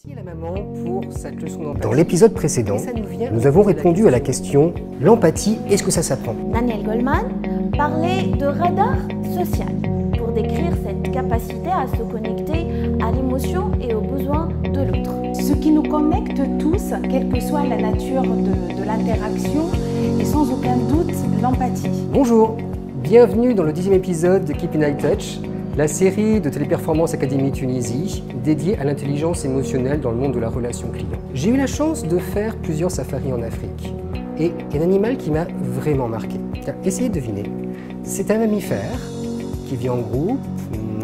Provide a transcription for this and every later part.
Merci à la maman pour cette leçon d'empathie. Dans l'épisode précédent, nous avons répondu à la question « L'empathie, est-ce que ça s'apprend ?» Daniel Goleman parlait de radar social pour décrire cette capacité à se connecter à l'émotion et aux besoins de l'autre. Ce qui nous connecte tous, quelle que soit la nature de l'interaction, est sans aucun doute l'empathie. Bonjour, bienvenue dans le 10e épisode de Keep in High Touch, la série de Téléperformance Académie Tunisie dédiée à l'intelligence émotionnelle dans le monde de la relation client. J'ai eu la chance de faire plusieurs safaris en Afrique et il y a un animal qui m'a vraiment marqué. Essayez de deviner. C'est un mammifère qui vit en groupe.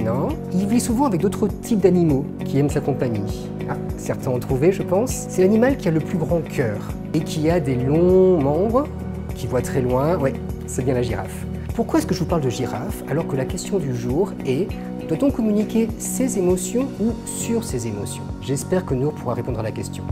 Non. Il vit souvent avec d'autres types d'animaux qui aiment sa compagnie. Certains ont trouvé, je pense. C'est l'animal qui a le plus grand cœur et qui a des longs membres, qui voit très loin. Ouais, c'est bien la girafe. Pourquoi est-ce que je vous parle de girafe alors que la question du jour est « Doit-on communiquer ses émotions ou sur ses émotions ?» J'espère que Nour pourra répondre à la question.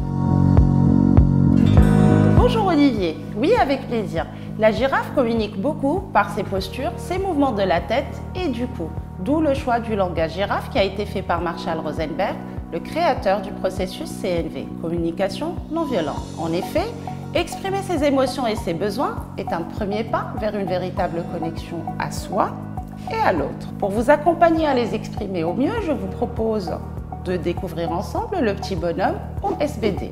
Bonjour Olivier, oui avec plaisir. La girafe communique beaucoup par ses postures, ses mouvements de la tête et du cou. D'où le choix du langage girafe qui a été fait par Marshall Rosenberg, le créateur du processus CNV, communication non violente. En effet, exprimer ses émotions et ses besoins est un premier pas vers une véritable connexion à soi et à l'autre. Pour vous accompagner à les exprimer au mieux, je vous propose de découvrir ensemble le petit bonhomme ou SBD.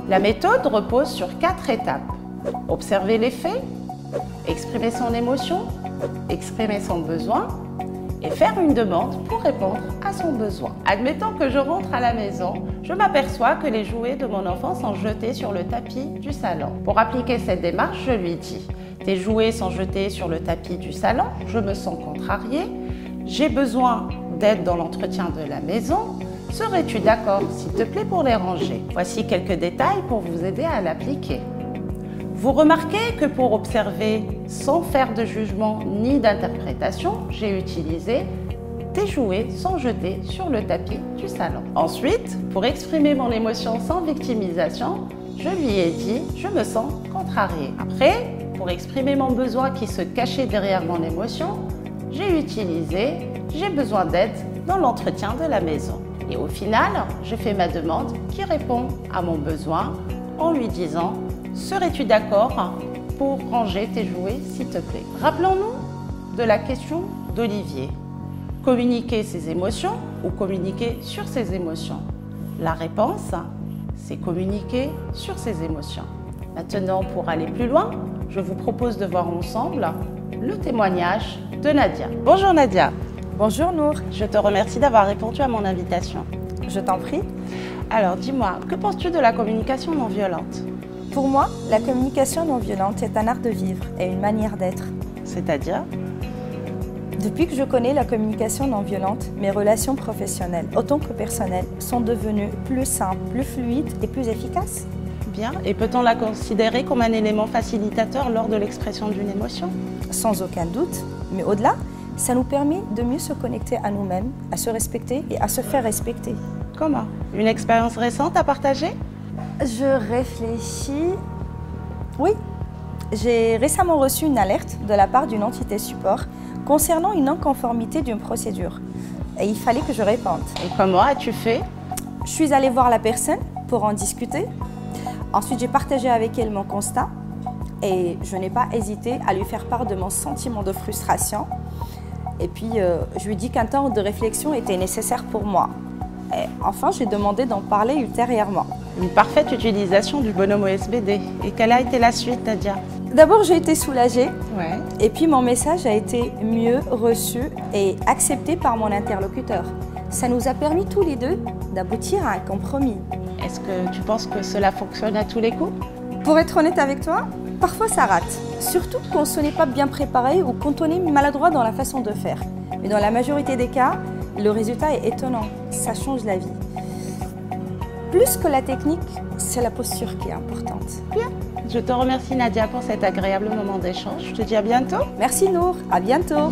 La méthode repose sur 4 étapes. Observer les faits, exprimer son émotion, exprimer son besoin et faire une demande pour répondre à son besoin. Admettons que je rentre à la maison, je m'aperçois que les jouets de mon enfant sont jetés sur le tapis du salon. Pour appliquer cette démarche, je lui dis « Tes jouets sont jetés sur le tapis du salon, je me sens contrariée, j'ai besoin d'aide dans l'entretien de la maison, serais-tu d'accord, s'il te plaît, pour les ranger ?» Voici quelques détails pour vous aider à l'appliquer. Vous remarquez que pour observer sans faire de jugement ni d'interprétation, j'ai utilisé « tes jouets sont jetés sur le tapis du salon ». Ensuite, pour exprimer mon émotion sans victimisation, je lui ai dit « je me sens contrariée ». Après, pour exprimer mon besoin qui se cachait derrière mon émotion, j'ai utilisé « j'ai besoin d'aide dans l'entretien de la maison ». Et au final, je fais ma demande qui répond à mon besoin en lui disant « serais-tu d'accord pour ranger tes jouets, s'il te plaît ?» Rappelons-nous de la question d'Olivier. Communiquer ses émotions ou communiquer sur ses émotions? La réponse, c'est communiquer sur ses émotions. Maintenant, pour aller plus loin, je vous propose de voir ensemble le témoignage de Nadia. Bonjour Nadia. Bonjour Nour. Je te remercie d'avoir répondu à mon invitation. Je t'en prie. Alors dis-moi, que penses-tu de la communication non violente? Pour moi, la communication non violente est un art de vivre et une manière d'être. C'est-à-dire? Depuis que je connais la communication non violente, mes relations professionnelles autant que personnelles sont devenues plus simples, plus fluides et plus efficaces. Bien. Et peut-on la considérer comme un élément facilitateur lors de l'expression d'une émotion? Sans aucun doute, mais au-delà, ça nous permet de mieux se connecter à nous-mêmes, à se respecter et à se faire respecter. Comment? Une expérience récente à partager? Je réfléchis. Oui, j'ai récemment reçu une alerte de la part d'une entité support concernant une non-conformité d'une procédure. Et il fallait que je réponde. Et comment as-tu fait? Je suis allée voir la personne pour en discuter. Ensuite, j'ai partagé avec elle mon constat et je n'ai pas hésité à lui faire part de mon sentiment de frustration. Et puis, je lui ai dit qu'un temps de réflexion était nécessaire pour moi. Et enfin, j'ai demandé d'en parler ultérieurement. Une parfaite utilisation du bonhomme OSBD. Et quelle a été la suite, Nadia? D'abord, j'ai été soulagée. Ouais. Et puis, mon message a été mieux reçu et accepté par mon interlocuteur. Ça nous a permis tous les deux d'aboutir à un compromis. Est-ce que tu penses que cela fonctionne à tous les coups? Pour être honnête avec toi, parfois ça rate. Surtout quand on n'est pas bien préparé ou quand on est maladroit dans la façon de faire. Mais dans la majorité des cas, le résultat est étonnant. Ça change la vie. Plus que la technique, c'est la posture qui est importante. Bien. Je te remercie Nadia pour cet agréable moment d'échange. Je te dis à bientôt. Merci Nour, à bientôt.